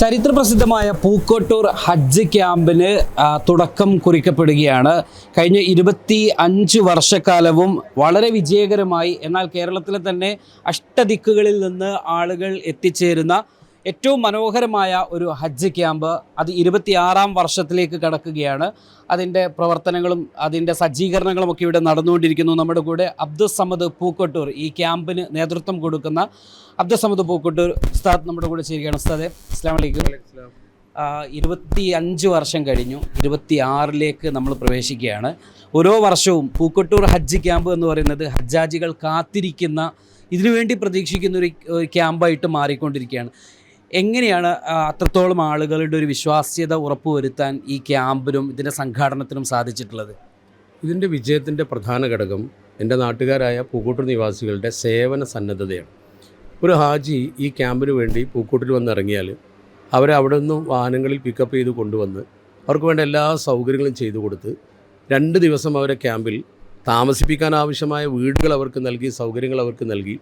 ചരിത്രപ്രസിദ്ധമായ പൂക്കോട്ടൂർ ഹജ്ജ് ക്യാമ്പിന് തുടക്കം കുറിക്കപ്പെടുകയാണ്. കഴിഞ്ഞ 25 വർഷക്കാലവും വളരെ വിജയകരമായി, എന്നാൽ കേരളത്തിലെ തന്നെ അഷ്ടദിക്കുകളിൽ നിന്ന് ആളുകൾ എത്തിച്ചേരുന്ന ഏറ്റവും മനോഹരമായ ഒരു ഹജ്ജ് ക്യാമ്പ് അത് 26ാം വർഷത്തിലേക്ക് കടക്കുകയാണ്. അതിൻ്റെ പ്രവർത്തനങ്ങളും അതിൻ്റെ സജ്ജീകരണങ്ങളും ഒക്കെ ഇവിടെ നടന്നുകൊണ്ടിരിക്കുന്നു. നമ്മുടെ കൂടെ അബ്ദുൾ സമദ് പൂക്കോട്ടൂർ, ഈ ക്യാമ്പിന് നേതൃത്വം കൊടുക്കുന്ന അബ്ദുൾ സമദ് പൂക്കോട്ടൂർ ഉസ്താദ് നമ്മുടെ കൂടെ ചേരുകയാണ്. ഉസ്താദെ, അസ്സലാമു അലൈക്കും. 25 വർഷം കഴിഞ്ഞു, 26ലേക്ക് നമ്മൾ പ്രവേശിക്കുകയാണ്. ഓരോ വർഷവും പൂക്കോട്ടൂർ ഹജ്ജ് ക്യാമ്പ് എന്ന് പറയുന്നത് ഹജ്ജാജികൾ കാത്തിരിക്കുന്ന, ഇതിനുവേണ്ടി പ്രതീക്ഷിക്കുന്ന ഒരു ക്യാമ്പായിട്ട് മാറിക്കൊണ്ടിരിക്കുകയാണ്. എങ്ങനെയാണ് അത്രത്തോളം ആളുകളുടെ ഒരു വിശ്വാസ്യത ഉറപ്പുവരുത്താൻ ഈ ക്യാമ്പിനും ഇതിൻ്റെ സംഘാടനത്തിനും സാധിച്ചിട്ടുള്ളത്? ഇതിൻ്റെ വിജയത്തിൻ്റെ പ്രധാന ഘടകം എൻ്റെ നാട്ടുകാരായ പൂക്കോട്ടൂർ നിവാസികളുടെ സേവന സന്നദ്ധതയാണ്. ഒരു ഹാജി ഈ ക്യാമ്പിന് വേണ്ടി പൂക്കോട്ടൂർ വന്നിറങ്ങിയാൽ അവരെ അവിടെ നിന്നും വാഹനങ്ങളിൽ പിക്കപ്പ് ചെയ്ത് കൊണ്ടുവന്ന് അവർക്ക് വേണ്ട എല്ലാ സൗകര്യങ്ങളും ചെയ്തു കൊടുത്ത് 2 ദിവസം അവരെ ക്യാമ്പിൽ താമസിപ്പിക്കാൻ ആവശ്യമായ വീടുകൾ അവർക്ക് നൽകി, സൗകര്യങ്ങൾ അവർക്ക് നൽകി,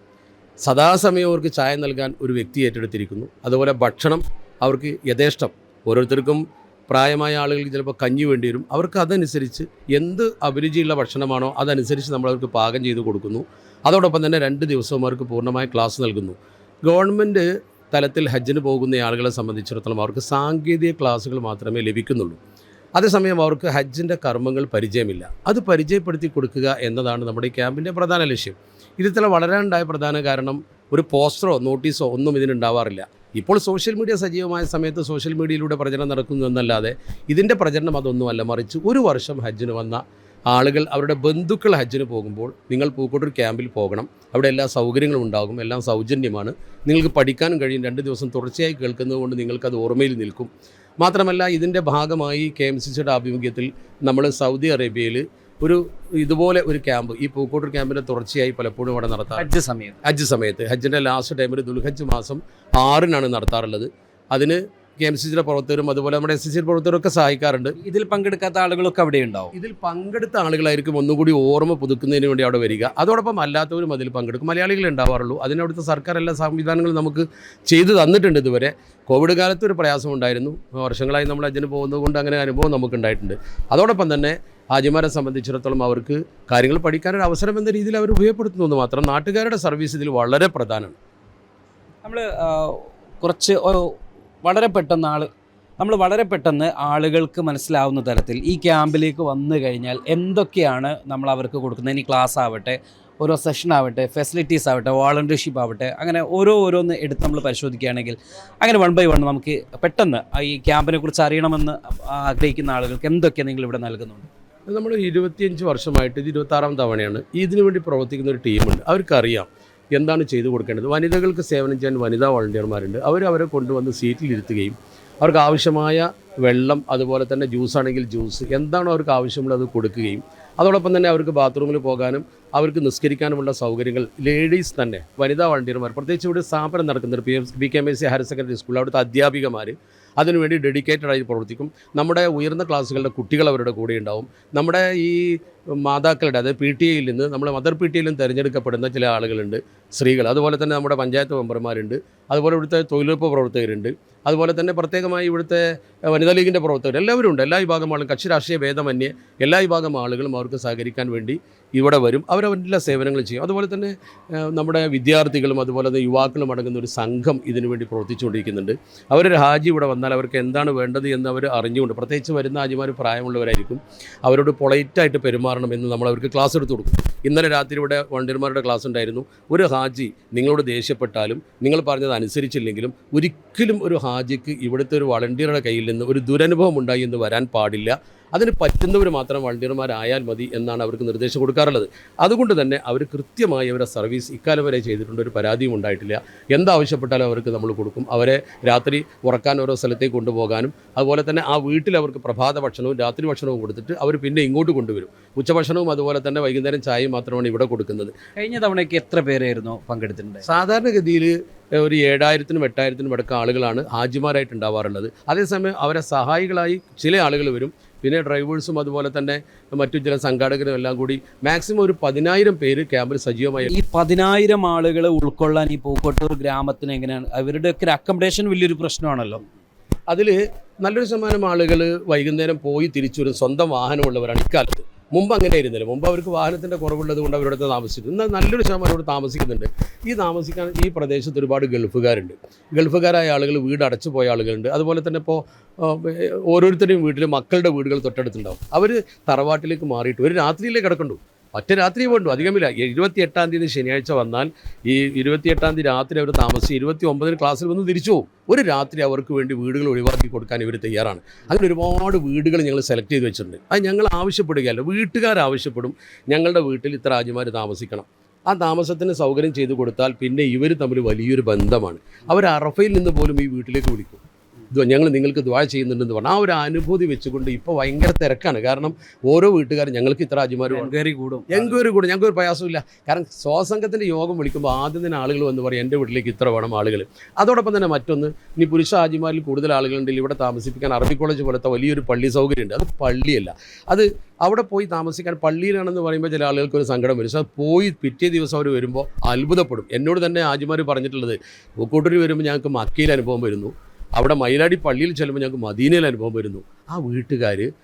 സദാസമയം അവർക്ക് ചായ നൽകാൻ ഒരു വ്യക്തി ഏറ്റെടുത്തിരിക്കുന്നു. അതുപോലെ ഭക്ഷണം അവർക്ക് യഥേഷ്ടം, ഓരോരുത്തർക്കും പ്രായമായ ആളുകൾക്ക് ചിലപ്പോൾ കഞ്ഞി വേണ്ടി വരും, അവർക്ക് അതനുസരിച്ച് എന്ത് അഭിരുചിയുള്ള ഭക്ഷണമാണോ അതനുസരിച്ച് നമ്മളവർക്ക് പാകം ചെയ്ത് കൊടുക്കുന്നു. അതോടൊപ്പം തന്നെ 2 ദിവസവും അവർക്ക് പൂർണ്ണമായ ക്ലാസ് നൽകുന്നു. ഗവൺമെൻറ് തലത്തിൽ ഹജ്ജിന് പോകുന്ന ആളുകളെ സംബന്ധിച്ചിടത്തോളം അവർക്ക് സാങ്കേതിക ക്ലാസ്സുകൾ മാത്രമേ ലഭിക്കുന്നുള്ളൂ. അതേസമയം അവർക്ക് ഹജ്ജിൻ്റെ കർമ്മങ്ങൾ പരിചയമില്ല. അത് പരിചയപ്പെടുത്തി കൊടുക്കുക എന്നതാണ് നമ്മുടെ ഈ ക്യാമ്പിൻ്റെ പ്രധാന ലക്ഷ്യം. ഇതിൽ വളരാനുണ്ടായ പ്രധാന കാരണം ഒരു പോസ്റ്ററോ നോട്ടീസോ ഒന്നും ഇതിനുണ്ടാവാറില്ല. ഇപ്പോൾ സോഷ്യൽ മീഡിയ സജീവമായ സമയത്ത് സോഷ്യൽ മീഡിയയിലൂടെ പ്രചരണം നടക്കുന്നു എന്നല്ലാതെ ഇതിൻ്റെ പ്രചരണം അതൊന്നുമല്ല. മറിച്ച് ഒരു വർഷം ഹജ്ജിന് വന്ന ആളുകൾ അവരുടെ ബന്ധുക്കൾ ഹജ്ജിന് പോകുമ്പോൾ നിങ്ങൾ പൂക്കോട്ടൂർ ക്യാമ്പിൽ പോകണം, അവിടെ എല്ലാ സൗകര്യങ്ങളും ഉണ്ടാകും, എല്ലാം സൗജന്യമാണ്, നിങ്ങൾക്ക് പഠിക്കാനും കഴിയും, 2 ദിവസം തുടർച്ചയായി കേൾക്കുന്നത് കൊണ്ട് നിങ്ങൾക്കത് ഓർമ്മയിൽ നിൽക്കും. മാത്രമല്ല ഇതിൻ്റെ ഭാഗമായി KMCCയുടെ ആഭിമുഖ്യത്തിൽ നമ്മൾ സൗദി അറേബ്യയിൽ ഇതുപോലെ ഒരു ക്യാമ്പ്, ഈ പൂക്കോട്ടൂർ ക്യാമ്പിൻ്റെ തുടർച്ചയായി പലപ്പോഴും അവിടെ നടത്താറ്. ഹജ്ജ് സമയത്ത് ഹജ്ജിൻ്റെ ലാസ്റ്റ് ടൈമിൽ ദുൽഹജ്ജ് മാസം 6-നാണ് നടത്താറുള്ളത്. അതിന് KMCCയുടെ പ്രവർത്തകരും അതുപോലെ നമ്മുടെ SSC പ്രവർത്തകരൊക്കെ സഹായിക്കാറുണ്ട്. ഇതിൽ പങ്കെടുക്കാത്ത ആളുകളൊക്കെ അവിടെ ഉണ്ടാവും. ഇതിൽ പങ്കെടുത്ത ആളുകളായിരിക്കും ഒന്നുകൂടി ഓർമ്മ പുതുക്കുന്നതിന് വേണ്ടി അവിടെ വരിക. അതോടൊപ്പം അല്ലാത്തവരും അതിൽ പങ്കെടുക്കും. മലയാളികൾ ഉണ്ടാവാറുള്ളൂ. അതിനവിടുത്തെ സർക്കാർ എല്ലാ സംവിധാനങ്ങളും നമുക്ക് ചെയ്തു തന്നിട്ടുണ്ട്. ഇതുവരെ കോവിഡ് കാലത്ത് ഒരു പ്രയാസം ഉണ്ടായിരുന്നു. വർഷങ്ങളായി നമ്മൾ ഹജ്ജിന് പോകുന്നത് കൊണ്ട് അങ്ങനെ അനുഭവം നമുക്കുണ്ടായിട്ടുണ്ട്. അതോടൊപ്പം തന്നെ ഹാജിമാരെ സംബന്ധിച്ചിടത്തോളം അവർക്ക് കാര്യങ്ങൾ പഠിക്കാനൊരു അവസരം എന്ന രീതിയിൽ അവർ ഉപയോഗപ്പെടുത്തുന്നത് മാത്രം. നാട്ടുകാരുടെ സർവീസ് ഇതിൽ വളരെ പ്രധാനമാണ്. നമ്മൾ വളരെ പെട്ടെന്ന് ആളുകൾക്ക് മനസ്സിലാവുന്ന തരത്തിൽ ഈ ക്യാമ്പിലേക്ക് വന്നു കഴിഞ്ഞാൽ എന്തൊക്കെയാണ് നമ്മൾ അവർക്ക് കൊടുക്കുന്നത്. ഇനി ക്ലാസ് ആവട്ടെ, ഓരോ സെഷൻ ആവട്ടെ, ഫെസിലിറ്റീസ് ആവട്ടെ, വോളണ്ടിയർഷിപ്പ് ആവട്ടെ, അങ്ങനെ ഓരോന്ന് എടുത്ത് നമ്മൾ പരിശോധിക്കുകയാണെങ്കിൽ അങ്ങനെ 1 by 1 നമുക്ക് പെട്ടെന്ന് ഈ ക്യാമ്പിനെ കുറിച്ച് അറിയണമെന്ന് ആഗ്രഹിക്കുന്ന ആളുകൾക്ക് എന്തൊക്കെയാണ് നിങ്ങൾ ഇവിടെ നൽകുന്നുണ്ട്? നമ്മൾ 25 വർഷമായിട്ട് ഇത് 26ാം തവണയാണ് ഇതിനു വേണ്ടി പ്രവർത്തിക്കുന്ന ഒരു ടീമുണ്ട്. അവർക്കറിയാം എന്താണ് ചെയ്തു കൊടുക്കേണ്ടത്. വനിതകൾക്ക് സേവനം ചെയ്യാൻ വനിതാ വോളണ്ടിയർമാരുണ്ട്. അവരെ കൊണ്ടുവന്ന് സീറ്റിലിരുത്തുകയും അവർക്ക് ആവശ്യമായ വെള്ളം, അതുപോലെ തന്നെ ജ്യൂസാണെങ്കിൽ ജ്യൂസ്, എന്താണോ അവർക്ക് ആവശ്യമുള്ളത് അത് കൊടുക്കുകയും അതോടൊപ്പം തന്നെ അവർക്ക് ബാത്റൂമിൽ പോകാനും അവർക്ക് നിസ്കരിക്കാനുമുള്ള സൗകര്യങ്ങൾ ലേഡീസ് തന്നെ, വനിതാ വോളണ്ടിയർമാർ, പ്രത്യേകിച്ച് ഇവിടെ സ്ഥാപനം നടക്കുന്ന PKMC ഹയർ സെക്കൻഡറി സ്കൂൾ അവിടുത്തെ അധ്യാപികമാർ അതിനുവേണ്ടി ഡെഡിക്കേറ്റഡായി പ്രവർത്തിക്കും. നമ്മുടെ ഉയർന്ന ക്ലാസ്സുകളുടെ കുട്ടികൾ അവരുടെ കൂടെ ഉണ്ടാവും. നമ്മുടെ ഈ മാതാക്കളുടെ, അതായത് PTA-യിൽ നിന്ന്, നമ്മൾ മദർ PTA-യിലും തിരഞ്ഞെടുക്കപ്പെടുന്ന ചില ആളുകളുണ്ട്, സ്ത്രീകൾ. അതുപോലെ തന്നെ നമ്മുടെ പഞ്ചായത്ത് മെമ്പർമാരുണ്ട്, അതുപോലെ ഇവിടുത്തെ തൊഴിലുറപ്പ് പ്രവർത്തകരുണ്ട്, അതുപോലെ തന്നെ പ്രത്യേകമായി ഇവിടുത്തെ വനിതാ ലീഗിൻ്റെ പ്രവർത്തകർ, എല്ലാവരും ഉണ്ട്. എല്ലാ വിഭാഗം ആളുകളും, കക്ഷി രാഷ്ട്രീയ ഭേദമന്യേ എല്ലാ വിഭാഗം ആളുകളും അവർക്ക് സഹകരിക്കാൻ വേണ്ടി ഇവിടെ വരും. അവരവരുടെ സേവനങ്ങൾ ചെയ്യും. അതുപോലെ തന്നെ നമ്മുടെ വിദ്യാർത്ഥികളും അതുപോലെ തന്നെ യുവാക്കളും അടങ്ങുന്ന ഒരു സംഘം ഇതിനു വേണ്ടി പ്രവർത്തിച്ചുകൊണ്ടിരിക്കുന്നുണ്ട്. അവരൊരു ഹാജി ഇവിടെ വന്നാൽ അവർക്ക് എന്താണ് വേണ്ടത് എന്ന് അവർ അറിഞ്ഞുകൊണ്ട്, പ്രത്യേകിച്ച് വരുന്ന ഹാജിമാർ പ്രായമുള്ളവരായിരിക്കും, അവരോട് പൊളൈറ്റായിട്ട് പെരുമാറണമെന്ന് നമ്മൾ അവർക്ക് ക്ലാസ് എടുത്ത് കൊടുക്കും. ഇന്നലെ രാത്രി ഇവിടെ വോളണ്ടിയർമാരുടെ ക്ലാസ് ഉണ്ടായിരുന്നു. ഒരു ഹാജി നിങ്ങളോട് ദേഷ്യപ്പെട്ടാലും നിങ്ങൾ പറഞ്ഞത് അനുസരിച്ചില്ലെങ്കിലും ഒരിക്കലും ഒരു ഹാജിക്ക് ഇവിടുത്തെ ഒരു വോളണ്ടിയറുടെ കയ്യിൽ നിന്ന് ഒരു ദുരനുഭവം ഉണ്ടായി എന്ന് വരാൻ പാടില്ല. അതിന് പറ്റുന്നവർ മാത്രം വോളണ്ടിയർമാരായാൽ മതി എന്നാണ് അവർക്ക് നിർദ്ദേശം കൊടുക്കാറുള്ളത്. അതുകൊണ്ട് തന്നെ അവർ കൃത്യമായി അവരുടെ സർവീസ് ഇക്കാലം വരെ ചെയ്തിട്ടുണ്ട്. ഒരു പരാതിയും ഉണ്ടായിട്ടില്ല. എന്താവശ്യപ്പെട്ടാലും അവർക്ക് നമ്മൾ കൊടുക്കും. അവരെ രാത്രി ഉറക്കാൻ ഓരോ സ്ഥലത്തേക്ക് കൊണ്ടുപോകാനും അതുപോലെ തന്നെ ആ വീട്ടിൽ അവർക്ക് പ്രഭാത ഭക്ഷണവും രാത്രി ഭക്ഷണവും കൊടുത്തിട്ട് അവർ പിന്നെ ഇങ്ങോട്ട് കൊണ്ടുവരും. ഉച്ചഭക്ഷണവും അതുപോലെ തന്നെ വൈകുന്നേരം ചായയും മാത്രമാണ് ഇവിടെ കൊടുക്കുന്നത്. കഴിഞ്ഞ തവണയ്ക്ക് എത്ര പേരായിരുന്നു പങ്കെടുത്തിട്ടുണ്ട്? സാധാരണഗതിയിൽ ഒരു 7000-നും 8000-നും അടക്കം ആളുകളാണ് ഹാജിമാരായിട്ടുണ്ടാവാറുള്ളത്. അതേസമയം അവരെ സഹായികളായി ചില ആളുകൾ വരും. പിന്നെ ഡ്രൈവേഴ്സും അതുപോലെ തന്നെ മറ്റു ചില സംഘാടകരും എല്ലാം കൂടി മാക്സിമം ഒരു 10,000 പേര് ക്യാമ്പിൽ സജീവമായി. ഈ 10,000 ആളുകളെ ഉൾക്കൊള്ളാൻ ഈ പൂക്കോട്ടൂർ ഗ്രാമത്തിന് എങ്ങനെയാണ്? അവരുടെയൊക്കെ അക്കോമഡേഷൻ വലിയൊരു പ്രശ്നമാണല്ലോ. അതിൽ നല്ലൊരു ശതമാനം ആളുകൾ വൈകുന്നേരം പോയി തിരിച്ചു വരും, സ്വന്തം വാഹനമുള്ളവരാണ് ഇക്കാലത്ത്. മുമ്പ് അങ്ങനെ ആയിരുന്നില്ല. മുമ്പ് അവർക്ക് വാഹനത്തിൻ്റെ കുറവുള്ളത് കൊണ്ട് അവരടുത്ത് താമസിച്ചു. എന്നാൽ നല്ലൊരു ശതമാനം അവിടെ താമസിക്കുന്നുണ്ട്. ഈ താമസിക്കാൻ ഈ പ്രദേശത്ത് ഒരുപാട് ഗൾഫുകാരുണ്ട്. ഗൾഫുകാരായ ആളുകൾ, വീട് അടച്ചു പോയ ആളുകളുണ്ട്. അതുപോലെ തന്നെ ഇപ്പോൾ ഓരോരുത്തരുടെയും വീട്ടിൽ മക്കളുടെ വീടുകൾ തൊട്ടടുത്തുണ്ടാവും. അവർ തറവാട്ടിലേക്ക് മാറിയിട്ട് ഒരു രാത്രിയിലേ കിടക്കണ്ടു, ഒറ്റ രാത്രി വേണ്ടു, അധികമില്ല. 28-ാം തീയതി ശനിയാഴ്ച വന്നാൽ ഈ 28-ാം തീയതി രാത്രി അവർ താമസിച്ച് 29-ന് ക്ലാസ്സിൽ വന്ന് തിരിച്ചു പോകും. ഒരു രാത്രി അവർക്ക് വേണ്ടി വീടുകൾ ഒഴിവാക്കി കൊടുക്കാൻ ഇവർ തയ്യാറാണ്. അങ്ങനെ ഒരുപാട് വീടുകൾ ഞങ്ങൾ സെലക്ട് ചെയ്ത് വെച്ചിട്ടുണ്ട്. അത് ഞങ്ങൾ ആവശ്യപ്പെടുകയല്ല, വീട്ടുകാരാവശ്യപ്പെടും ഞങ്ങളുടെ വീട്ടിൽ ഇത്ര ഹാജിമാർ താമസിക്കണം. ആ താമസത്തിന് സൗകര്യം ചെയ്തു കൊടുത്താൽ പിന്നെ ഇവർ തമ്മിൽ വലിയൊരു ബന്ധമാണ്. അവർ അറഫയിൽ നിന്ന് പോലും ഈ വീട്ടിലേക്ക് വിളിക്കും, ഞങ്ങൾ നിങ്ങൾക്ക് ദുആ ചെയ്യുന്നുണ്ടെന്ന് പറഞ്ഞാൽ ആ ഒരു അനുഭൂതി വെച്ചുകൊണ്ട് ഇപ്പോൾ ഭയങ്കര തിരക്കാണ്. കാരണം ഓരോ വീട്ടുകാരും ഞങ്ങൾക്ക് ഇത്ര ഹാജിമാർ എൻക്വയറി കൂടും, ഞങ്ങൾക്ക് ഒരു പ്രയാസമില്ല. കാരണം സ്വാസംഘത്തിൻ്റെ യോഗം വിളിക്കുമ്പോൾ ആദ്യം തന്നെ ആളുകൾ വന്ന് പറയും എൻ്റെ വീട്ടിലേക്ക് ഇത്ര വേണം ആളുകൾ. അതോടൊപ്പം തന്നെ മറ്റൊന്ന്, ഇനി പുരുഷ ഹാജിമാരിൽ കൂടുതൽ ആളുകളുണ്ടെങ്കിൽ ഇവിടെ താമസിപ്പിക്കാൻ അറബി കോളേജ് പോലത്തെ വലിയൊരു പള്ളി സൗകര്യമുണ്ട്. അത് പള്ളിയല്ല, അത് അവിടെ പോയി താമസിക്കാൻ പള്ളിയിലാണെന്ന് പറയുമ്പോൾ ചില ആളുകൾക്ക് ഒരു സങ്കടം വരും. പക്ഷേ അത് പോയി പിറ്റേ ദിവസം അവർ വരുമ്പോൾ അത്ഭുതപ്പെടും. എന്നോട് തന്നെ ഹാജിമാർ പറഞ്ഞിട്ടുള്ളത്, പൂക്കോട്ടൂർ വരുമ്പോൾ ഞങ്ങൾക്ക് മക്കയിൽ അനുഭവം വരുന്നു, അവിടെ മയിലാടി പള്ളിയിൽ ചെല്ലുമ്പോൾ ഞങ്ങൾക്ക് മദീനയിൽ അനുഭവം വരുന്നു. ആ വീട്ടുകാർ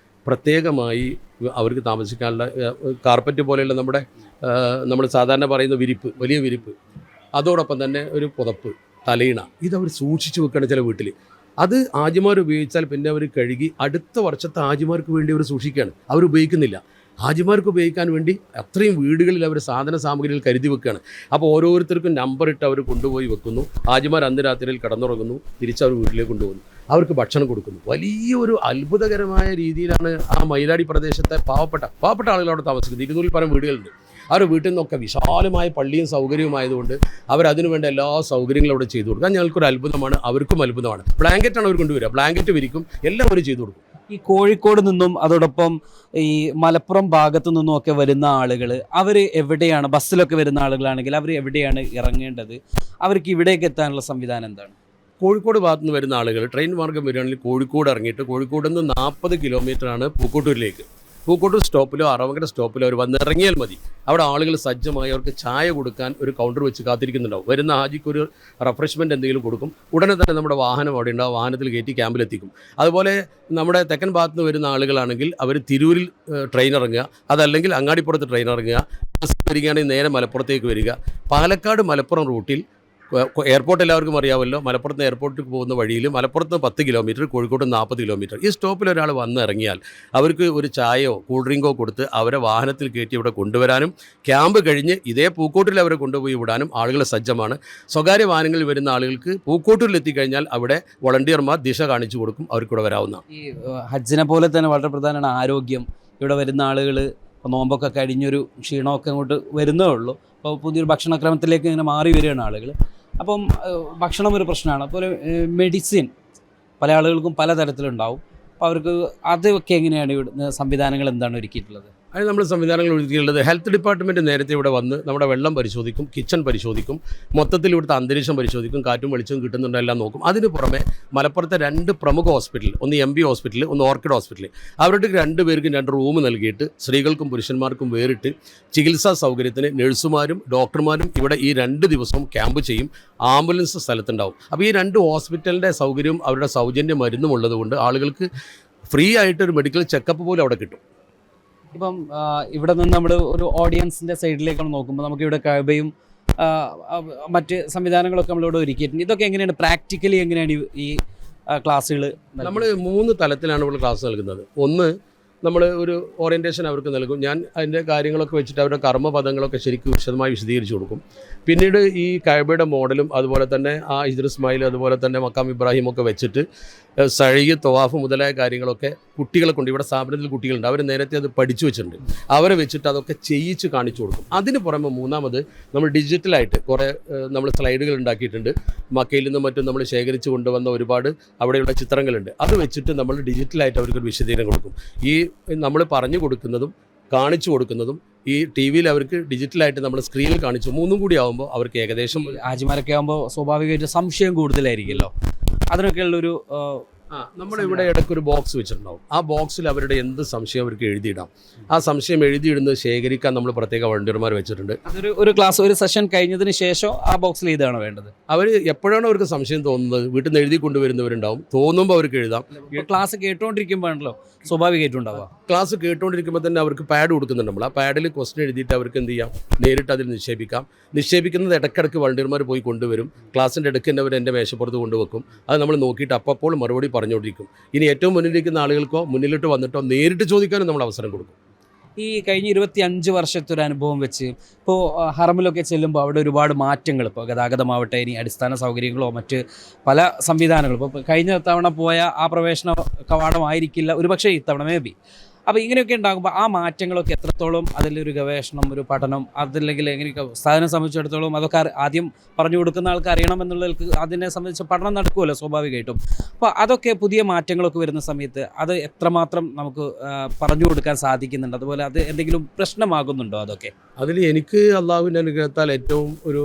പ്രത്യേകമായി അവർക്ക് താമസിക്കാനുള്ള കാർപ്പറ്റ് പോലെയുള്ള നമ്മൾ സാധാരണ പറയുന്ന വിരിപ്പ്, വലിയ വിരിപ്പ്, അതോടൊപ്പം തന്നെ ഒരു പുതപ്പ്, തലയിണ, ഇതവർ സൂക്ഷിച്ചു വെക്കണം ചില വീട്ടിൽ. അത് ഹാജിമാർ ഉപയോഗിച്ചാൽ പിന്നെ അവർ കഴുകി അടുത്ത വർഷത്തെ ഹാജിമാർക്ക് വേണ്ടി അവർ സൂക്ഷിക്കുകയാണ്, അവർ ഉപയോഗിക്കുന്നില്ല. ഹാജിമാർക്ക് ഉപയോഗിക്കാൻ വേണ്ടി അത്രയും വീടുകളിൽ അവർ സാധന സാമഗ്രികൾ കരുതി വെക്കുകയാണ്. അപ്പോൾ ഓരോരുത്തർക്കും നമ്പർ ഇട്ട് അവർ കൊണ്ടുപോയി വെക്കുന്നു. ഹാജിമാർ അന്ന് രാത്രിയിൽ കിടന്നുറങ്ങുന്നു, തിരിച്ചവർ വീട്ടിലേക്ക് കൊണ്ടുപോകുന്നു, അവർക്ക് ഭക്ഷണം കൊടുക്കുന്നു. വലിയൊരു അത്ഭുതകരമായ രീതിയിലാണ് ആ മയിലാടി പ്രദേശത്തെ പാവപ്പെട്ട ആളുകൾ അവിടെ താമസിക്കുന്നത്. 200 പരം വീടുകളുണ്ട്. അവരുടെ വീട്ടിൽ നിന്നൊക്കെ വിശാലമായ പള്ളിയും സൗകര്യവുമായതുകൊണ്ട് അവരതിനു വേണ്ട എല്ലാ സൗകര്യങ്ങളും അവിടെ ചെയ്തു കൊടുക്കും. അത് ഞങ്ങൾക്കൊരു അത്ഭുതമാണ്, അവർക്കും അത്ഭുതമാണ്. ബ്ലാങ്കറ്റാണ് അവർ കൊണ്ടുവരിക, ബ്ലാങ്കറ്റ് വിരിക്കും, എല്ലാം അവർ ചെയ്തു കൊടുക്കും. ഈ കോഴിക്കോട് നിന്നും അതോടൊപ്പം ഈ മലപ്പുറം ഭാഗത്തു നിന്നും ഒക്കെ വരുന്ന ആളുകൾ, അവർ എവിടെയാണ്, ബസ്സിലൊക്കെ വരുന്ന ആളുകളാണെങ്കിൽ അവർ എവിടെയാണ് ഇറങ്ങേണ്ടത്? അവർക്ക് ഇവിടേക്ക് എത്താനുള്ള സംവിധാനം എന്താണ്? കോഴിക്കോട് ഭാഗത്തു നിന്ന് വരുന്ന ആളുകൾ ട്രെയിൻ മാർഗ്ഗം വരികയാണെങ്കിൽ കോഴിക്കോട് ഇറങ്ങിയിട്ട് കോഴിക്കോട് നിന്ന് 40 കിലോമീറ്ററാണ് പൂക്കോട്ടൂരിലേക്ക്. പൂക്കോട്ടൂർ സ്റ്റോപ്പിലോ അറവങ്കര സ്റ്റോപ്പിലോ അവർ വന്നിറങ്ങിയാൽ മതി. അവിടെ ആളുകൾ സജ്ജമായി അവർക്ക് ചായ കൊടുക്കാൻ ഒരു കൗണ്ടർ വെച്ച് കാത്തിരിക്കുന്നുണ്ടാവും. വരുന്ന ഹാജിക്ക് ഒരു റിഫ്രഷ്മെൻറ്റ് എന്തെങ്കിലും കൊടുക്കും. ഉടനെ തന്നെ നമ്മുടെ വാഹനം അവിടെ ഉണ്ടാവും, വാഹനത്തിൽ കയറ്റി ക്യാമ്പിലെത്തിക്കും. അതുപോലെ നമ്മുടെ തെക്കൻ ഭാഗത്ത് നിന്ന് വരുന്ന ആളുകളാണെങ്കിൽ അവർ തിരൂരിൽ ട്രെയിൻ ഇറങ്ങുക, അതല്ലെങ്കിൽ അങ്ങാടിപ്പുറത്ത് ട്രെയിൻ ഇറങ്ങുക. ബസ് വരികയാണെങ്കിൽ നേരെ മലപ്പുറത്തേക്ക് വരിക. പാലക്കാട് മലപ്പുറം റൂട്ടിൽ എയർപോർട്ട് എല്ലാവർക്കും അറിയാമല്ലോ. മലപ്പുറത്ത് എയർപോർട്ടിൽ പോകുന്ന വഴിയിൽ മലപ്പുറത്ത് 10 കിലോമീറ്റർ, കോഴിക്കോട് 40 കിലോമീറ്റർ. ഈ സ്റ്റോപ്പിൽ ഒരാൾ വന്ന് ഇറങ്ങിയാൽ അവർക്ക് ഒരു ചായയോ കൂൾ ഡ്രിങ്കോ കൊടുത്ത് അവരെ വാഹനത്തിൽ കയറ്റി ഇവിടെ കൊണ്ടുവരാനും ക്യാമ്പ് കഴിഞ്ഞ് ഇതേ പൂക്കോട്ടിൽ അവരെ കൊണ്ടുപോയി വിടാനും ആളുകൾ സജ്ജമാണ്. സ്വകാര്യ വാഹനങ്ങളിൽ വരുന്ന ആളുകൾക്ക് പൂക്കോട്ടൂരിൽ എത്തിക്കഴിഞ്ഞാൽ അവിടെ വോളണ്ടിയർമാർ ദിശ കാണിച്ചു കൊടുക്കും, അവർക്കിവിടെ വരാവുന്ന. ഈ ഹജ്ജിനെ പോലെ തന്നെ വളരെ പ്രധാനമാണ് ആരോഗ്യം. ഇവിടെ വരുന്ന ആളുകൾ നോമ്പൊക്കെ കഴിഞ്ഞൊരു ക്ഷീണമൊക്കെ അങ്ങോട്ട് വരുന്നേ ഉള്ളൂ. അപ്പോൾ പുതിയൊരു ഭക്ഷണക്രമത്തിലേക്ക് ഇങ്ങനെ മാറി വരികയാണ് ആളുകൾ. അപ്പം ഭക്ഷണം ഒരു പ്രശ്നമാണ്. അപ്പോൾ മെഡിസിൻ പല ആളുകൾക്കും പലതരത്തിലുണ്ടാവും. അപ്പോൾ അവർക്ക് അതൊക്കെ എങ്ങനെയാണ് ഇവിടെ സംവിധാനങ്ങൾ എന്താണ് ഒരുക്കിയിട്ടുള്ളത്? അതിന് നമ്മൾ സംവിധാനങ്ങൾ ഒരുക്കിയിട്ടുള്ളത്, ഹെൽത്ത് ഡിപ്പാർട്ട്മെൻറ്റ് നേരത്തെ ഇവിടെ വന്ന് നമ്മുടെ വെള്ളം പരിശോധിക്കും, കിച്ചൺ പരിശോധിക്കും, മൊത്തത്തിൽ ഇവിടുത്തെ അന്തരീക്ഷം പരിശോധിക്കും, കാറ്റും വെളിച്ചവും കിട്ടുന്നുണ്ടോ എല്ലാം നോക്കും. അതിന് പുറമെ മലപ്പുറത്തെ 2 പ്രമുഖ ഹോസ്പിറ്റൽ, ഒന്ന് MB ഹോസ്പിറ്റൽ, ഒന്ന് ഓർക്കിഡ് ഹോസ്പിറ്റൽ, അവരുടെ 2 പേർക്കും 2 റൂം നൽകിയിട്ട് സ്ത്രീകൾക്കും പുരുഷന്മാർക്കും വേറിട്ട് ചികിത്സാ സൗകര്യത്തിന് നഴ്സുമാരും ഡോക്ടർമാരും ഇവിടെ ഈ 2 ദിവസവും ക്യാമ്പ് ചെയ്യും. ആംബുലൻസ് സ്ഥലത്തുണ്ടാവും. അപ്പോൾ ഈ 2 ഹോസ്പിറ്റലിൻ്റെ സൗകര്യവും അവരുടെ സൗജന്യ മരുന്നും ഉള്ളതുകൊണ്ട് ആളുകൾക്ക് ഫ്രീ ആയിട്ടൊരു മെഡിക്കൽ ചെക്കപ്പ് പോലും അവിടെ കിട്ടും. ഇപ്പം ഇവിടെ നിന്ന് നമ്മൾ ഒരു ഓഡിയൻസിൻ്റെ സൈഡിലേക്കാണ് നോക്കുമ്പോൾ നമുക്ക് ഇവിടെ കഅബയും മറ്റ് സംവിധാനങ്ങളൊക്കെ നമ്മളിവിടെ ഒരുക്കിയിട്ടുണ്ട്. ഇതൊക്കെ എങ്ങനെയാണ് പ്രാക്ടിക്കലി എങ്ങനെയാണ് ഈ ക്ലാസ്സുകൾ? നമ്മൾ 3 തലത്തിലാണ് ഇവിടെ ക്ലാസ് നൽകുന്നത്. ഒന്ന്, നമ്മൾ ഒരു ഓറിയൻറ്റേഷൻ അവർക്ക് നൽകും. ഞാൻ അതിൻ്റെ കാര്യങ്ങളൊക്കെ വെച്ചിട്ട് അവരുടെ കർമ്മപദങ്ങളൊക്കെ ശരിക്കും വിശദമായി വിശദീകരിച്ചു കൊടുക്കും. പിന്നീട് ഈ കഅബയുടെ മോഡലും അതുപോലെ തന്നെ ആ ഹിജ്ർ ഇസ്മായിൽ അതുപോലെ തന്നെ മക്കാം ഇബ്രാഹിം ഒക്കെ വെച്ചിട്ട് സഅയ്, തവാഫ് മുതലായ കാര്യങ്ങളൊക്കെ കുട്ടികളെ കൊണ്ട്, ഇവിടെ സ്ഥാപനത്തിൽ കുട്ടികളുണ്ട്, അവർ നേരത്തെ അത് പഠിച്ചു വെച്ചിട്ടുണ്ട്, അവരെ വെച്ചിട്ട് അതൊക്കെ ചെയ്യിച്ച് കാണിച്ചു കൊടുക്കും. അതിന് പുറമെ മൂന്നാമത് നമ്മൾ ഡിജിറ്റലായിട്ട് കുറേ നമ്മൾ സ്ലൈഡുകൾ ഉണ്ടാക്കിയിട്ടുണ്ട്. മക്കയിൽ നിന്നും മറ്റും നമ്മൾ ശേഖരിച്ച് കൊണ്ടുവന്ന ഒരുപാട് അവിടെയുള്ള ചിത്രങ്ങളുണ്ട്. അത് വെച്ചിട്ട് നമ്മൾ ഡിജിറ്റലായിട്ട് അവർക്കൊരു വിശദീകരണം കൊടുക്കും. ഈ നമ്മൾ പറഞ്ഞു കൊടുക്കുന്നതും കാണിച്ചു കൊടുക്കുന്നതും ഈ TV-യിൽ അവർക്ക് ഡിജിറ്റലായിട്ട് നമ്മൾ സ്ക്രീനിൽ കാണിച്ചു 3 കൂടി ആകുമ്പോൾ അവർക്ക് ഏകദേശം, ഹാജിമാരൊക്കെ ആകുമ്പോൾ സ്വാഭാവികമായിട്ട് സംശയം കൂടുതലായിരിക്കുമല്ലോ. അതിനൊക്കെയുള്ളൊരു നമ്മളിവിടെ ഇടയ്ക്കൊരു ബോക്സ് വെച്ചിട്ടുണ്ടാവും. ആ ബോക്സിൽ അവരുടെ എന്ത് സംശയം അവർക്ക് എഴുതിയിടാം. ആ സംശയം എഴുതിയിടുന്നത് ശേഖരിക്കാൻ നമ്മൾ പ്രത്യേക വളണ്ടിയർമാർ വെച്ചിട്ടുണ്ട്. ഒരു ക്ലാസ് ഒരു സെഷൻ കഴിഞ്ഞതിന് ശേഷം ആ ബോക്സിൽ ഇതാണ് വേണ്ടത്. അവർ എപ്പോഴാണ് അവർക്ക് സംശയം തോന്നുന്നത്, വീട്ടിൽ നിന്ന് എഴുതി കൊണ്ടുവരുന്നവരുണ്ടാവും, തോന്നുമ്പോൾ അവർക്ക് എഴുതാം. ക്ലാസ് കേട്ടുകൊണ്ടിരിക്കുമ്പോഴാണല്ലോ സ്വാഭാവികമായിട്ടും ഉണ്ടാവുക. ക്ലാസ് കേട്ടുകൊണ്ടിരിക്കുമ്പോൾ തന്നെ അവർക്ക് പാഡ് കൊടുക്കുന്നുണ്ട്. നമ്മൾ ആ പാഡിൽ ക്വസ്റ്റ്യൻ എഴുതിയിട്ട് അവർക്ക് എന്ത് ചെയ്യാം, നേരിട്ട് അതിൽ നിക്ഷേപിക്കാം. നിക്ഷേപിക്കുന്നത് ഇടയ്ക്കിടയ്ക്ക് വളണ്ടിയർമാർ പോയി കൊണ്ടുവരും. ക്ലാസ്സിൻ്റെ ഇടയ്ക്ക് തന്നെ അവർ എൻ്റെ മേശപ്പുറത്ത് കൊണ്ടുവെക്കും. അത് നമ്മൾ നോക്കിയിട്ട് അപ്പോൾ മറുപടി പറഞ്ഞുകൊണ്ടിരിക്കും. ഇനി ഏറ്റവും മുന്നിലിരിക്കുന്ന ആളുകൾക്കോ മുന്നിലിട്ട് വന്നിട്ടോ നേരിട്ട് ചോദിക്കാനും നമ്മൾ അവസരം കൊടുക്കും. ഈ കഴിഞ്ഞ 25 വർഷത്തെ ഒരു അനുഭവം വെച്ച് ഇപ്പോൾ ഹറമിലൊക്കെ ചെല്ലുമ്പോൾ അവിടെ ഒരുപാട് മാറ്റങ്ങൾ, ഇപ്പോൾ ഗതാഗതമാവട്ടെ, ഇനി അടിസ്ഥാന സൗകര്യങ്ങളോ മറ്റ് പല സംവിധാനങ്ങളും, ഇപ്പോൾ കഴിഞ്ഞ തവണ പോയ ആ പ്രവേശന കവാടമായിരിക്കില്ല ഒരുപക്ഷെ ഇത്തവണ മേ ബി. അപ്പോൾ ഇങ്ങനെയൊക്കെ ഉണ്ടാകുമ്പോൾ ആ മാറ്റങ്ങളൊക്കെ എത്രത്തോളം അതിലൊരു ഗവേഷണം, ഒരു പഠനം, അതല്ലെങ്കിൽ എങ്ങനെയൊക്കെ സ്ഥാനം സംബന്ധിച്ചിടത്തോളം അതൊക്കെ ആദ്യം പറഞ്ഞു കൊടുക്കുന്ന ആൾക്ക് അറിയണമെന്നുള്ളവർക്ക് അതിനെ സംബന്ധിച്ച് പഠനം നടക്കുമല്ലോ സ്വാഭാവികമായിട്ടും. അപ്പോൾ അതൊക്കെ പുതിയ മാറ്റങ്ങളൊക്കെ വരുന്ന സമയത്ത് അത് എത്രമാത്രം നമുക്ക് പറഞ്ഞു കൊടുക്കാൻ സാധിക്കുന്നുണ്ട്, അതുപോലെ അത് എന്തെങ്കിലും പ്രശ്നമാകുന്നുണ്ടോ അതൊക്കെ? അതിൽ എനിക്ക് അള്ളാഹുവിൻ്റെ അനുഗ്രഹത്താൽ ഏറ്റവും ഒരു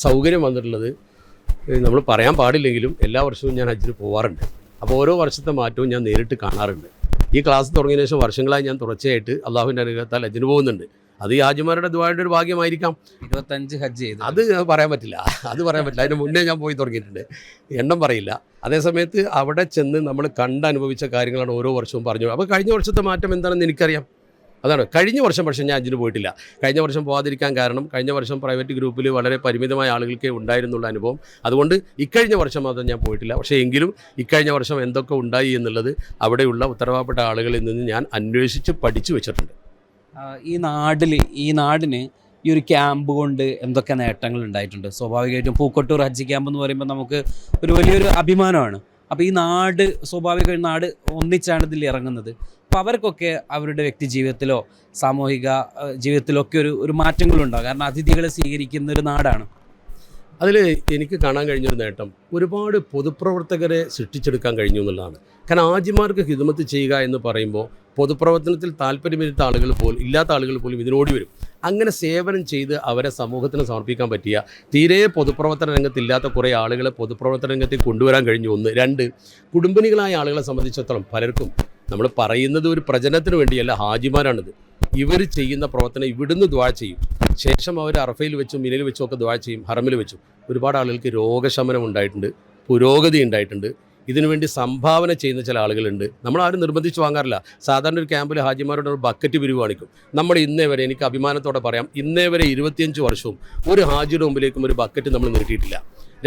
സൗകര്യം വന്നിട്ടുള്ളത്, നമ്മൾ പറയാൻ പാടില്ലെങ്കിലും എല്ലാ വർഷവും ഞാൻ ഹജ്ജിന് പോകാറുണ്ട്. അപ്പോൾ ഓരോ വർഷത്തെ മാറ്റവും ഞാൻ നേരിട്ട് കാണാറുണ്ട്. ഈ ക്ലാസ് തുടങ്ങിയതിനു ശേഷം വർഷങ്ങളായി ഞാൻ തുടർച്ചയായിട്ട് അള്ളാഹുവിൻ്റെ അനുഗ്രഹത്താൽ ഹജ്ജിന് പോകുന്നുണ്ട്. അത് ഈ ഹാജിമാരുടെ ദുആയുടെ ഒരു ഭാഗ്യമായിരിക്കാം. 25 ഹജ്ജ് ചെയ്ത് അത് പറയാൻ പറ്റില്ല. അതിന് മുന്നേ ഞാൻ പോയി തുടങ്ങിയിട്ടുണ്ട്, എണ്ണം പറയില്ല. അതേസമയത്ത് അവിടെ ചെന്ന് നമ്മൾ കണ്ടനുഭവിച്ച കാര്യങ്ങളാണ് ഓരോ വർഷവും പറഞ്ഞു. അപ്പോൾ കഴിഞ്ഞ വർഷത്തെ മാറ്റം എന്താണെന്ന് എനിക്കറിയാം. അതാണ് കഴിഞ്ഞ വർഷം. പക്ഷേ ഞാൻ ഹജ്ജിന് പോയിട്ടില്ല. കഴിഞ്ഞ വർഷം പോകാതിരിക്കാൻ കാരണം കഴിഞ്ഞ വർഷം പ്രൈവറ്റ് ഗ്രൂപ്പിൽ വളരെ പരിമിതമായ ആളുകൾക്കേ ഉണ്ടായിരുന്നുള്ള അനുഭവം. അതുകൊണ്ട് ഇക്കഴിഞ്ഞ വർഷം മാത്രം ഞാൻ പോയിട്ടില്ല. പക്ഷേ എങ്കിലും ഇക്കഴിഞ്ഞ വർഷം എന്തൊക്കെ ഉണ്ടായി എന്നുള്ളത് അവിടെയുള്ള ഉത്തരവാദപ്പെട്ട ആളുകളിൽ നിന്ന് ഞാൻ അന്വേഷിച്ച് പഠിച്ചു വെച്ചിട്ടുണ്ട്. ഈ നാടിന് ഈ ഒരു ക്യാമ്പ് കൊണ്ട് എന്തൊക്കെ നേട്ടങ്ങൾ ഉണ്ടായിട്ടുണ്ട്? സ്വാഭാവികമായിട്ടും പൂക്കോട്ടൂർ ഹജ്ജ് ക്യാമ്പ് എന്ന് പറയുമ്പോൾ നമുക്ക് ഒരു വലിയൊരു അഭിമാനമാണ്. അപ്പോൾ ഈ നാട് സ്വാഭാവികമായും നാട് ഒന്നിച്ചാണ് ഇതിൽ ഇറങ്ങുന്നത്. അപ്പോൾ അവർക്കൊക്കെ അവരുടെ വ്യക്തി ജീവിതത്തിലോ സാമൂഹിക ജീവിതത്തിലോ ഒക്കെ ഒരു മാറ്റങ്ങളുണ്ടാകും. കാരണം അതിഥികളെ സ്വീകരിക്കുന്ന ഒരു നാടാണ്. അതിൽ എനിക്ക് കാണാൻ കഴിഞ്ഞൊരു നേട്ടം, ഒരുപാട് പൊതുപ്രവർത്തകരെ സൃഷ്ടിച്ചെടുക്കാൻ കഴിഞ്ഞു എന്നുള്ളതാണ്. കാരണം ഹാജിമാർക്ക് ഹിദ്മത്ത് ചെയ്യുക എന്ന് പറയുമ്പോൾ പൊതുപ്രവർത്തനത്തിൽ ഇല്ലാത്ത ആളുകൾ പോലും ഇതിനോടി വരും. അങ്ങനെ സേവനം ചെയ്ത് അവരെ സമൂഹത്തിന് സമർപ്പിക്കാൻ പറ്റിയ, തീരെ പൊതുപ്രവർത്തന രംഗത്തില്ലാത്ത കുറേ ആളുകളെ പൊതുപ്രവർത്തന രംഗത്തേക്ക് കൊണ്ടുവരാൻ കഴിഞ്ഞു. 1. 2, കുടുംബിനികളായ ആളുകളെ സംബന്ധിച്ചിടത്തോളം പലർക്കും, നമ്മൾ പറയുന്നത് ഒരു പ്രചരണത്തിന് വേണ്ടിയല്ല, ഹാജിമാരാണിത്. ഇവർ ചെയ്യുന്ന പ്രവർത്തനം ഇവിടുന്ന് ദുആ ചെയ്യും. ശേഷം അവർ അറഫയിൽ വെച്ചും മിനയിൽ വെച്ചും ഒക്കെ ദുആ ചെയ്യും, ഹറമിൽ വെച്ചും. ഒരുപാട് ആളുകൾക്ക് രോഗശമനം ഉണ്ടായിട്ടുണ്ട്, പുരോഗതി ഉണ്ടായിട്ടുണ്ട്. ഇതിനുവേണ്ടി സംഭാവന ചെയ്യുന്ന ചില ആളുകളുണ്ട്. നമ്മളാരും നിർബന്ധിച്ച് വാങ്ങാറില്ല. സാധാരണ ഒരു ക്യാമ്പിൽ ഹാജിമാരോട് ഒരു ബക്കറ്റ് പിരിവ് കാണിക്കും. നമ്മൾ ഇന്നേ വരെ, എനിക്ക് അഭിമാനത്തോടെ പറയാം, ഇന്നേ വരെ 25 വർഷവും ഒരു ഹാജിയുടെ മുമ്പിലേക്കും ഒരു ബക്കറ്റ് നമ്മൾ നീട്ടിയിട്ടില്ല.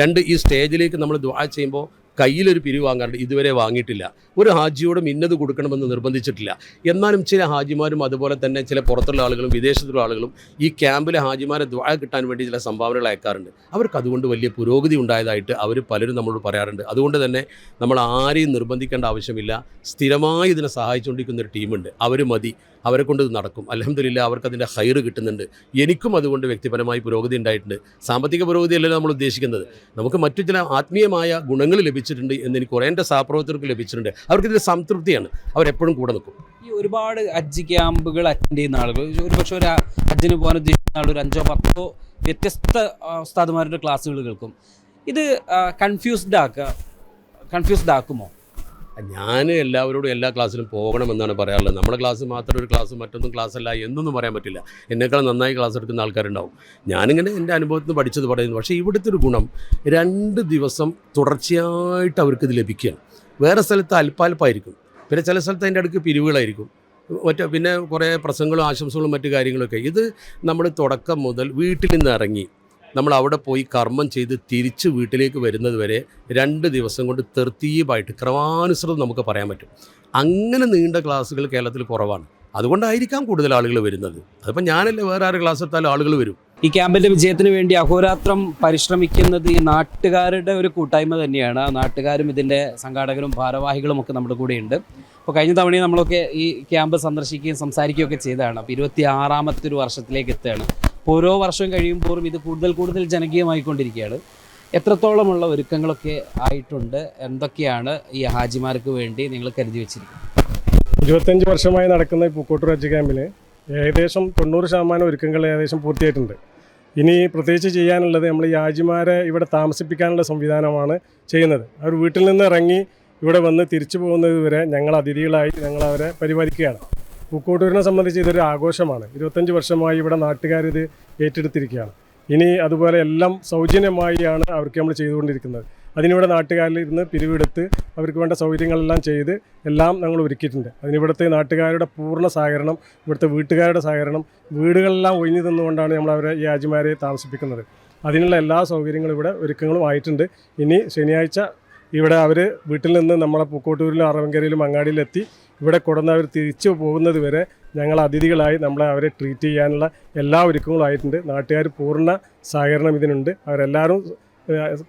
2, ഈ സ്റ്റേജിലേക്ക് നമ്മൾ ദുആ ചെയ്യുമ്പോൾ കയ്യിലൊരു പിരിവ് വാങ്ങാറുണ്ട്, ഇതുവരെ വാങ്ങിയിട്ടില്ല. ഒരു ഹാജിയോടും ഇന്നത് കൊടുക്കണമെന്ന് നിർബന്ധിച്ചിട്ടില്ല. എന്നാലും ചില ഹാജിമാരും അതുപോലെ തന്നെ ചില പുറത്തുള്ള ആളുകളും വിദേശത്തുള്ള ആളുകളും ഈ ക്യാമ്പിലെ ഹാജിമാരെ ദുആ കിട്ടാൻ വേണ്ടി ചില സംഭാവനകൾ അയക്കാറുണ്ട്. അവർക്ക് അതുകൊണ്ട് വലിയ പുരോഗതി ഉണ്ടായതായിട്ട് അവർ പലരും നമ്മളോട് പറയാറുണ്ട്. അതുകൊണ്ട് തന്നെ നമ്മൾ ആരെയും നിർബന്ധിക്കേണ്ട ആവശ്യമില്ല. സ്ഥിരമായി ഇതിനെ സഹായിച്ചുകൊണ്ടിരിക്കുന്ന ഒരു ടീമുണ്ട്. അവർ മതി, അവരെ കൊണ്ട് ഇത് നടക്കും. അൽഹംദുലില്ലാ, അവർക്കതിൻ്റെ ഹൈറ് കിട്ടുന്നുണ്ട്. എനിക്കും അതുകൊണ്ട് വ്യക്തിപരമായി പുരോഗതി ഉണ്ടായിട്ടുണ്ട്. സാമ്പത്തിക പുരോഗതിയല്ലല്ലോ നമ്മൾ ഉദ്ദേശിക്കുന്നത്. നമുക്ക് മറ്റു ചില ആത്മീയമായ ഗുണങ്ങൾ ലഭിച്ചിട്ടുണ്ട് എന്നെനിക്ക് കുറേ എൻ്റെ സഹപ്രവർത്തകർക്ക് ലഭിച്ചിട്ടുണ്ട്. അവർക്കിതിൽ സംതൃപ്തിയാണ്, അവരെപ്പോഴും കൂടെ നിൽക്കും. ഈ ഒരുപാട് ഹജ്ജ് ക്യാമ്പുകൾ അറ്റൻഡ് ചെയ്യുന്ന ആളുകൾ, ഒരുപക്ഷെ ഒരു ഹജ്ജിന് പോകാൻ ഉദ്ദേശിക്കുന്ന ആൾ 5 or 10 വ്യത്യസ്ത ഉസ്താദുമാരുടെ ക്ലാസ്സുകൾ കേൾക്കും. ഇത് കൺഫ്യൂസ്ഡ് ആക്കുമോ? ഞാൻ എല്ലാവരോടും എല്ലാ ക്ലാസ്സിലും പോകണമെന്നാണ് പറയാറുള്ളത്. നമ്മുടെ ക്ലാസ് മാത്രം ഒരു ക്ലാസ്, മറ്റൊന്നും ക്ലാസ്സല്ല എന്നൊന്നും പറയാൻ പറ്റില്ല. എന്നെക്കാൾ നന്നായി ക്ലാസ് എടുക്കുന്ന ആൾക്കാരുണ്ടാവും. ഞാനിങ്ങനെ എൻ്റെ അനുഭവത്തിൽ നിന്ന് പഠിച്ചത് പറയുന്നു. പക്ഷേ ഇവിടുത്തെ ഒരു ഗുണം, 2 ദിവസം തുടർച്ചയായിട്ട് അവർക്കിത് ലഭിക്കുകയാണ്. വേറെ സ്ഥലത്ത് അല്പാൽപ്പായിരിക്കും, പിന്നെ ചില സ്ഥലത്ത് അതിൻ്റെ അടുക്ക് പിരിവുകളായിരിക്കും, പിന്നെ കുറേ പ്രസംഗങ്ങളും ആശംസകളും മറ്റു കാര്യങ്ങളൊക്കെ. ഇത് നമ്മൾ തുടക്കം മുതൽ വീട്ടിൽ നിന്ന് ഇറങ്ങി നമ്മൾ അവിടെ പോയി കർമ്മം ചെയ്ത് തിരിച്ച് വീട്ടിലേക്ക് വരുന്നത് വരെ 2 ദിവസം കൊണ്ട് തെർത്തീബായിട്ട് ക്രമാനുസൃതം നമുക്ക് പറയാൻ പറ്റും. അങ്ങനെ നീണ്ട ക്ലാസ്സുകൾ കേരളത്തിൽ കുറവാണ്. അതുകൊണ്ടായിരിക്കാം കൂടുതൽ ആളുകൾ വരുന്നത്. അതിപ്പോൾ ഞാനല്ല, വേറെ ആര് ക്ലാസ് എടുത്താലും ആളുകൾ വരും. ഈ ക്യാമ്പിൻ്റെ വിജയത്തിന് വേണ്ടി അഹോരാത്രം പരിശ്രമിക്കുന്നത് ഈ നാട്ടുകാരുടെ ഒരു കൂട്ടായ്മ തന്നെയാണ്. നാട്ടുകാരും ഇതിൻ്റെ സംഘാടകരും ഭാരവാഹികളും ഒക്കെ നമ്മുടെ കൂടെയുണ്ട്. അപ്പോൾ കഴിഞ്ഞ തവണയും നമ്മളൊക്കെ ഈ ക്യാമ്പ് സന്ദർശിക്കുകയും സംസാരിക്കുകയൊക്കെ ചെയ്തതാണ്. അപ്പോൾ 26ാമത്തെ ഒരു വർഷത്തിലേക്ക് എത്തുകയാണ്. ഓരോ വർഷം കഴിയുമ്പോഴും ഇത് കൂടുതൽ ജനകീയമായിക്കൊണ്ടിരിക്കുകയാണ്. എത്രത്തോളമുള്ള ഒരുക്കങ്ങളൊക്കെ ആയിട്ടുണ്ട്? എന്തൊക്കെയാണ് ഈ ഹാജിമാർക്ക് വേണ്ടി നിങ്ങൾ കരുതി വെച്ചിരിക്കുന്നത്? 25 വർഷമായി നടക്കുന്ന ഈ പൂക്കോട്ടൂർ ഹജ്ജ് ക്യാമ്പിൽ ഏകദേശം 90% ഒരുക്കങ്ങൾ ഏകദേശം പൂർത്തിയായിട്ടുണ്ട്. ഇനി പ്രത്യേകിച്ച് ചെയ്യാനുള്ളത്, നമ്മൾ ഈ ഹാജിമാരെ ഇവിടെ താമസിപ്പിക്കാനുള്ള സംവിധാനമാണ് ചെയ്യുന്നത്. അവർ വീട്ടിൽ നിന്ന് ഇറങ്ങി ഇവിടെ വന്ന് തിരിച്ചു പോകുന്നത് വരെ ഞങ്ങൾ അതിഥികളായി ഞങ്ങൾ അവരെ പരിപാലിക്കുകയാണ്. പൂക്കോട്ടൂരിനെ സംബന്ധിച്ച് ഇതൊരു ആഘോഷമാണ്. 25 വർഷമായി ഇവിടെ നാട്ടുകാരിത് ഏറ്റെടുത്തിരിക്കുകയാണ്. ഇനി അതുപോലെ എല്ലാം സൗജന്യമായാണ് അവർക്ക് നമ്മൾ ചെയ്തുകൊണ്ടിരിക്കുന്നത്. അതിനിവിടെ നാട്ടുകാരിൽ ഇരുന്ന് പിരിവെടുത്ത് അവർക്ക് വേണ്ട സൗകര്യങ്ങളെല്ലാം ചെയ്ത് എല്ലാം ഞങ്ങൾ ഒരുക്കിയിട്ടുണ്ട്. അതിനിവിടുത്തെ നാട്ടുകാരുടെ പൂർണ്ണ സഹകരണം, ഇവിടുത്തെ വീട്ടുകാരുടെ സഹകരണം, വീടുകളെല്ലാം ഒഴിഞ്ഞു തന്നുകൊണ്ടാണ് നമ്മൾ അവരെ ഈ ഹാജിമാരെ താമസിപ്പിക്കുന്നത്. അതിനുള്ള എല്ലാ സൗകര്യങ്ങളും ഇവിടെ ഒരുക്കങ്ങളും ആയിട്ടുണ്ട്. ഇനി ശനിയാഴ്ച ഇവിടെ അവർ വീട്ടിൽ നിന്ന് നമ്മളെ പൂക്കോട്ടൂരിലും അറവങ്കരയിലും അങ്ങാടിയിലെത്തി ഇവിടെ കൊടുന്ന് അവർ തിരിച്ചു പോകുന്നത് വരെ ഞങ്ങൾ അതിഥികളായി നമ്മളെ അവരെ ട്രീറ്റ് ചെയ്യാനുള്ള എല്ലാ ഒരുക്കങ്ങളും ആയിട്ടുണ്ട്. നാട്ടുകാർ പൂർണ്ണ സഹകരണം ഇതിനുണ്ട്. അവരെല്ലാവരും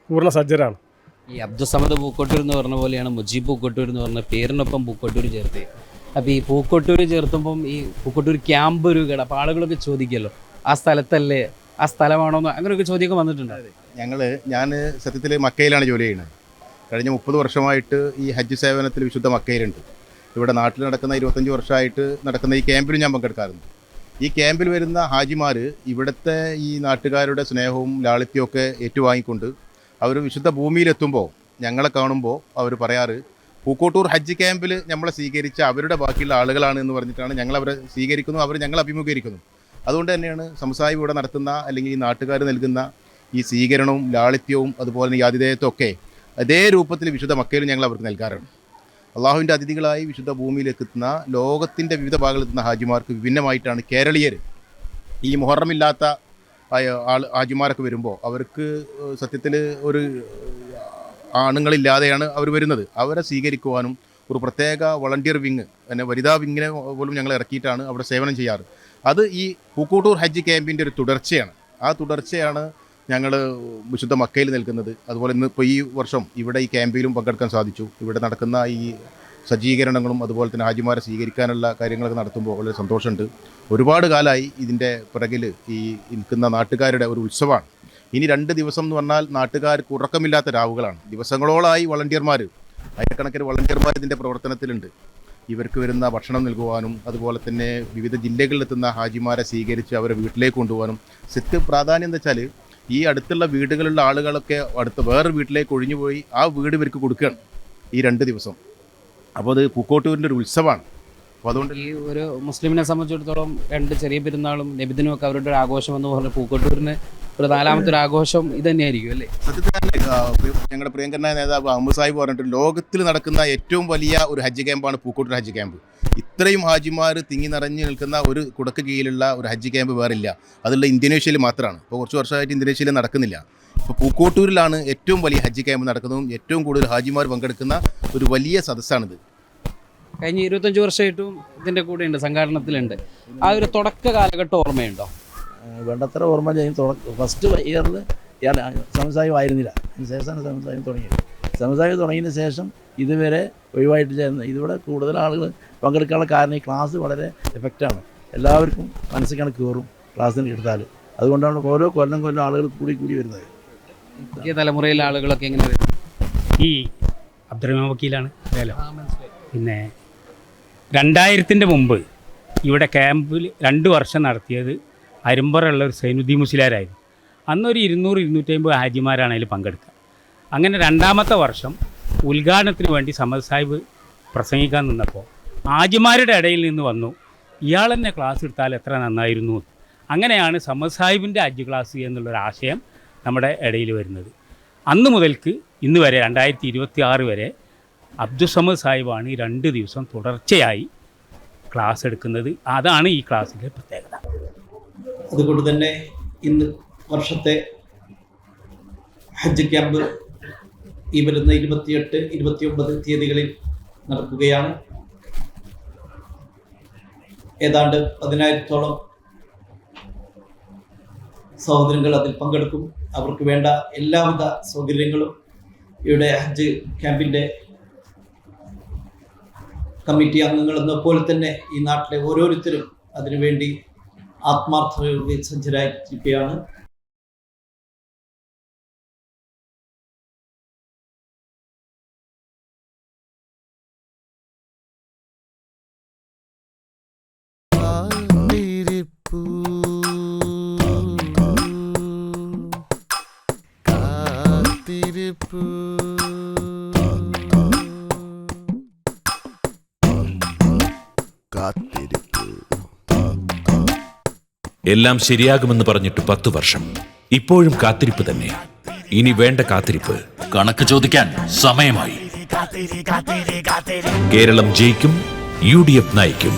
പൂർണ്ണ സജ്ജരാണ്. ഈ അബ്ദുസമദ് പൂക്കോട്ടൂർ എന്ന് പറഞ്ഞ പോലെയാണ് മുജീബ് പൂക്കോട്ടൂർ എന്ന് പറഞ്ഞ പേരിനൊപ്പം പൂക്കോട്ടൂർ ചേർത്ത്. അപ്പോൾ ഈ പൂക്കോട്ടൂർ ചേർത്തുമ്പം ഈ പൂക്കോട്ടൂർ ക്യാമ്പ് ഒരു കട, അപ്പോൾ ആളുകളൊക്കെ ചോദിക്കുമല്ലോ ആ സ്ഥലത്തല്ലേ, ആ സ്ഥലമാണോന്ന്, അങ്ങനെയൊക്കെ ചോദ്യമൊക്കെ വന്നിട്ടുണ്ട്. ഞാൻ സത്യത്തിൽ മക്കയിലാണ് ജോലി ചെയ്യുന്നത്. കഴിഞ്ഞ 30 വർഷമായിട്ട് ഈ ഹജ്ജ് സേവനത്തിൽ വിശുദ്ധ മക്കയിലുണ്ട്. ഇവിടെ നാട്ടിൽ നടക്കുന്ന 25 വർഷമായിട്ട് നടക്കുന്ന ഈ ക്യാമ്പിൽ ഞാൻ പങ്കെടുക്കാറുണ്ട്. ഈ ക്യാമ്പിൽ വരുന്ന ഹാജിമാർ ഇവിടുത്തെ ഈ നാട്ടുകാരുടെ സ്നേഹവും ലാളിത്യവും ഏറ്റുവാങ്ങിക്കൊണ്ട് അവർ വിശുദ്ധ ഭൂമിയിലെത്തുമ്പോൾ ഞങ്ങളെ കാണുമ്പോൾ അവർ പറയാറ്, പൂക്കോട്ടൂർ ഹജ്ജ് ക്യാമ്പിൽ നമ്മളെ സ്വീകരിച്ച അവരുടെ ബാക്കിയുള്ള ആളുകളാണ് എന്ന് പറഞ്ഞിട്ടാണ് ഞങ്ങളവരെ സ്വീകരിക്കുന്നു, അവർ ഞങ്ങളെ അഭിമുഖീകരിക്കുന്നു. അതുകൊണ്ട് തന്നെയാണ് സംസായി ഇവിടെ നടത്തുന്ന അല്ലെങ്കിൽ ഈ നാട്ടുകാർ നൽകുന്ന ഈ സ്വീകരണവും ലാളിത്യവും അതുപോലെ തന്നെ ഈ ആതിഥേയത്വമൊക്കെ അതേ രൂപത്തിൽ വിശുദ്ധ മക്കയിൽ ഞങ്ങൾ അവർക്ക് നൽകാറുണ്ട്. അള്ളാഹുവിൻ്റെ അതിഥികളായി വിശുദ്ധ ഭൂമിയിലേക്ക് എത്തുന്ന ലോകത്തിൻ്റെ വിവിധ ഭാഗങ്ങളെത്തുന്ന ഹാജിമാർക്ക് വിഭിന്നമായിട്ടാണ് കേരളീയർ ഈ മുഹറമില്ലാത്ത ഹാജിമാരൊക്കെ വരുമ്പോൾ അവർക്ക് സത്യത്തിൽ ഒരു ആണുങ്ങളില്ലാതെയാണ് അവർ വരുന്നത്. അവരെ സ്വീകരിക്കുവാനും ഒരു പ്രത്യേക വളണ്ടിയർ വിങ്, പിന്നെ വനിതാ വിങ്ങിനെ പോലും ഞങ്ങൾ ഇറക്കിയിട്ടാണ് അവിടെ സേവനം ചെയ്യാറ്. അത് ഈ പൂക്കോട്ടൂർ ഹജ്ജ് ക്യാമ്പിൻ്റെ ഒരു തുടർച്ചയാണ്. ആ തുടർച്ചയാണ് ഞങ്ങൾ വിശുദ്ധ മക്കയിൽ നിൽക്കുന്നത്. അതുപോലെ ഇപ്പോൾ ഈ വർഷം ഇവിടെ ഈ ക്യാമ്പിലും പങ്കെടുക്കാൻ സാധിച്ചു. ഇവിടെ നടക്കുന്ന ഈ സജ്ജീകരണങ്ങളും അതുപോലെ തന്നെ ഹാജിമാരെ സ്വീകരിക്കാനുള്ള കാര്യങ്ങളൊക്കെ നടത്തുമ്പോൾ വളരെ സന്തോഷമുണ്ട്. ഒരുപാട് കാലമായി ഇതിൻ്റെ പിറകിൽ ഈ നിൽക്കുന്ന നാട്ടുകാരുടെ ഒരു ഉത്സവമാണ്. ഇനി 2 ദിവസം എന്ന് പറഞ്ഞാൽ നാട്ടുകാർക്ക് ഉറക്കമില്ലാത്ത രാവുകളാണ്. ദിവസങ്ങളോളമായി വളണ്ടിയർമാർ, ആയിരക്കണക്കിന് വളണ്ടിയർമാർ ഇതിൻ്റെ പ്രവർത്തനത്തിലുണ്ട്. ഇവർക്ക് വരുന്ന ഭക്ഷണം നൽകുവാനും അതുപോലെ തന്നെ വിവിധ ജില്ലകളിലെത്തുന്ന ഹാജിമാരെ സ്വീകരിച്ച് അവരെ വീട്ടിലേക്ക് കൊണ്ടുപോകാനും. പ്രാധാന്യം എന്താ വെച്ചാൽ ഈ അടുത്തുള്ള വീടുകളിലുള്ള ആളുകളൊക്കെ അടുത്ത വേറെ വീട്ടിലേക്ക് ഒഴിഞ്ഞുപോയി ആ വീട് ഇവർക്ക് കൊടുക്കുകയാണ് ഈ 2 ദിവസം. അപ്പോൾ അത് പൂക്കോട്ടൂരിൻ്റെ ഒരു ഉത്സവമാണ്. അപ്പോൾ അതുകൊണ്ട് ഈ ഒരു മുസ്ലിമിനെ സംബന്ധിച്ചിടത്തോളം 2 ചെറിയ പെരുന്നാളും നബിദിനും ഒക്കെ അവരുടെ ഒരു ആഘോഷം എന്ന് പറഞ്ഞാൽ പൂക്കോട്ടൂരിന് ഒരു 4ാമത്തെ ഒരു ആഘോഷം ഇത് തന്നെയായിരിക്കും അല്ലേ? സത്യത്തിൽ തന്നെ ഞങ്ങളുടെ പ്രിയങ്കരനായ നേതാവ് അഹമ്മദ് സാഹിബ് പറഞ്ഞിട്ട് ലോകത്തിൽ നടക്കുന്ന ഏറ്റവും വലിയ ഒരു ഹജ്ജ് ക്യാമ്പാണ് പൂക്കോട്ടൂർ ഹജ്ജ് ക്യാമ്പ്. ഇത്രയും ഹാജിമാർ തിങ്ങി നിറഞ്ഞു നിൽക്കുന്ന ഒരു കുടക്ക് കീഴിലുള്ള ഒരു ഹജ്ജ് ക്യാമ്പ് വേറില്ല. അതുള്ള ഇന്തോനേഷ്യയിൽ മാത്രമാണ്. ഇപ്പോൾ കുറച്ച് വർഷമായിട്ട് ഇന്തോനേഷ്യയിൽ നടക്കുന്നില്ല. ഇപ്പോൾ പൂക്കോട്ടൂരിലാണ് ഏറ്റവും വലിയ ഹജ്ജ് ക്യാമ്പ് നടക്കുന്നതും ഏറ്റവും കൂടുതൽ ഹാജിമാർ പങ്കെടുക്കുന്ന ഒരു വലിയ സദസ്സാണിത്. കഴിഞ്ഞ 25 വർഷമായിട്ടും ഇതിൻ്റെ കൂടെ ഉണ്ട്, സംഘാടനത്തിലുണ്ട്. ആ ഒരു തുടക്ക കാലഘട്ടം ഓർമ്മയുണ്ടോ? വേണ്ടത്ര ഓർമ്മ ചെയ്യും. ഫസ്റ്റ് ഇയറിൽ സമസായം ആയിരുന്നില്ല. അതിനുശേഷമാണ് സമസായം തുടങ്ങിയത്. സമസായം തുടങ്ങിയതിന് ശേഷം ഇതുവരെ ഒഴിവായിട്ടില്ല. ഇതിവിടെ കൂടുതൽ ആളുകൾ പങ്കെടുക്കാനുള്ള കാരണം ഈ ക്ലാസ് വളരെ എഫക്റ്റാണ്. എല്ലാവർക്കും മനസ്സിലാണ് കയറും ക്ലാസ്സിന് എടുത്താൽ. അതുകൊണ്ടാണ് ഓരോ കൊല്ലം ആളുകൾ കൂടി വരുന്നത്. പുതിയ തലമുറയിലെ ആളുകളൊക്കെ എങ്ങനെ വരും? ഈ അബ്ദുറഹ്മാൻ വക്കീലാണ് വേല. പിന്നെ 2000-ൻ്റെ മുമ്പ് ഇവിടെ ക്യാമ്പിൽ 2 വർഷം നടത്തിയത് അരുമ്പറുള്ള ഒരു സൈനുദ്ദീൻ മുസ്ലിയാരായിരുന്നു. അന്നൊരു 200-250 ഹാജിമാരാണ് അതിൽ പങ്കെടുക്കുക. അങ്ങനെ 2ാമത്തെ വർഷം ഉദ്ഘാടനത്തിന് വേണ്ടി സമദ് സാഹിബ് പ്രസംഗിക്കാൻ നിന്നപ്പോൾ ഹാജിമാരുടെ ഇടയിൽ നിന്ന് വന്നു, ഇയാൾ തന്നെ ക്ലാസ് എടുത്താൽ എത്ര നന്നായിരുന്നു. അങ്ങനെയാണ് സമദ് സാഹിബിൻ്റെ ഹജ്ജ് ക്ലാസ് എന്നുള്ളൊരാശയം നമ്മുടെ ഇടയിൽ വരുന്നത്. അന്ന് മുതൽക്ക് ഇന്ന് വരെ 2026 വരെ അബ്ദുസമദ് സാഹിബാണ് ഈ 2 ദിവസം തുടർച്ചയായി ക്ലാസ് എടുക്കുന്നത്. അതാണ് ഈ ക്ലാസ്സിൻ്റെ പ്രത്യേകത. അതുകൊണ്ട് തന്നെ ഇന്ന് വർഷത്തെ ഹജ്ജ് ക്യാമ്പ് ഈ വരുന്ന 28, 29 തീയതികളിൽ നടക്കുകയാണ്. ഏതാണ്ട് 10,000-ഓളം സഹോദരങ്ങൾ അതിൽ പങ്കെടുക്കും. അവർക്ക് വേണ്ട എല്ലാവിധ സൗകര്യങ്ങളും ഇവിടെ ഹജ്ജ് ക്യാമ്പിൻ്റെ കമ്മിറ്റി അംഗങ്ങളെന്ന പോലെ തന്നെ ഈ നാട്ടിലെ ഓരോരുത്തരും അതിനുവേണ്ടി ആത്മാർത്ഥതയോടെ സജ്ജരായിരിക്കുകയാണ്. കാത്തിരിപ്പൂ എല്ലാം ശരിയാകുമെന്ന് പറഞ്ഞിട്ട് 10 വർഷം. ഇപ്പോഴും കാത്തിരിപ്പ് തന്നെ. ഇനി വേണ്ട കാത്തിരിപ്പ്. കണക്ക് ചോദിക്കാൻ സമയമായി. കേരളം ജയിക്കും, UDF നയിക്കും.